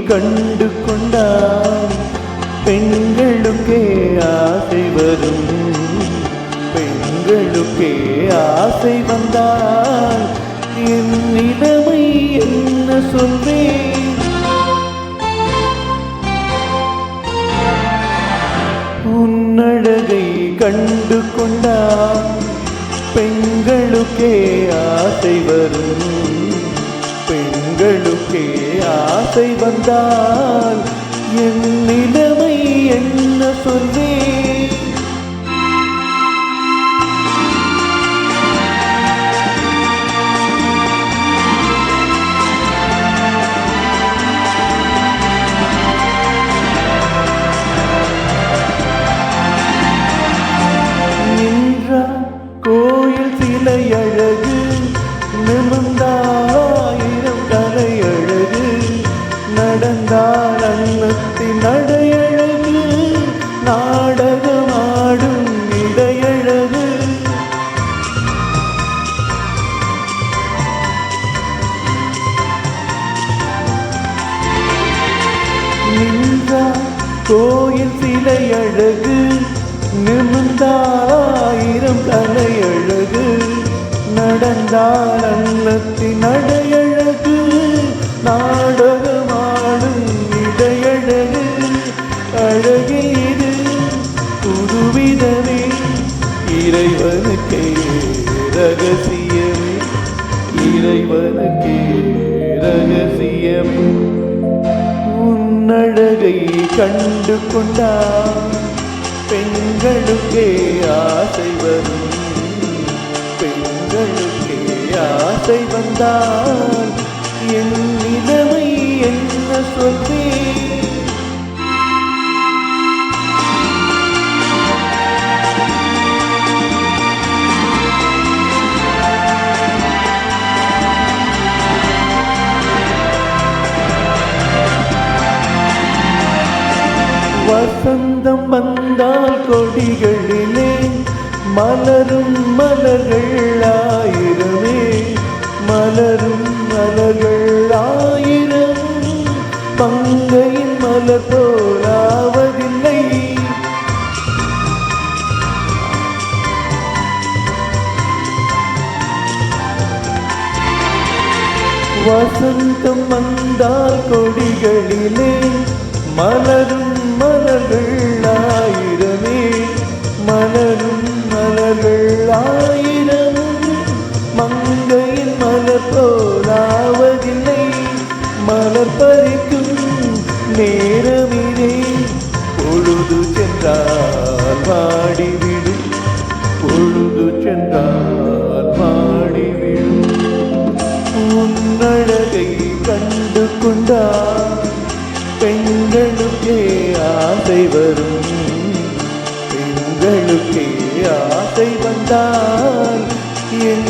கண்டு கொண்டால் பெண்களுக்கே ஆசை வரும். பெண்களுக்கே ஆசை வந்தால் என் நிலைமை என்ன சொல்வேன்? உன்னழகை கண்டு கொண்டால் பெண்களுக்கே ஆசை வரும். பெண்களுக்கே ஆசை வந்தால் என் நிலைமை என்ன சொல்வேன்? கோயில் சிலை அழகு, நிமிர்ந்தாயிரம் கலை அழகு, நடந்தால் அன்னத்தின் நடையழகு, நாடகமாடும் இடையழகு. நின்றால் கோயில் சிலை அழகு, நிமிர்ந்தாயிரம் கலை அழகு, நடந்தால் அன்னத்தின் நடையழகு, நாடகமாடும் இடையழகு. அழகில் இது புதுவிதமே, இறைவனுக்கே ரகசியமே, இறைவனுக்கே ரகசியமே. உன்னழகை கண்டு கொண்டால் பெண்களுக்கே ஆசை வரும். பெண்களுக்கே ஆசை வந்தால் என் நிலைமை என்ன சொல்வேன்? வசந்தம் வந்தால் கொடிகளிலே மலரும் மலர்கள் ஆயிரமே, மலரும் மலர்கள் ஆயிரம், மங்கையின் மலர் போலாவதில்லை. வசந்தம் வந்தால் கொடிகளிலே மலரும் மலர்கள் ஆயிரமே, மலரும் மலர்கள் ஆயிரம், மங்கையின் மலர் போலாவதில்லை. மலர் பறிக்கும் நேரமிலே பொழுது சென்றால் வாடிவிடும், பொழுது சென்றால் வாடிவிடும். உன்னழகை கண்டு கொண்டால் பெண்களுக்கே ஆசை வரும். பெண்களுக்கே ஆசை வந்தால் என்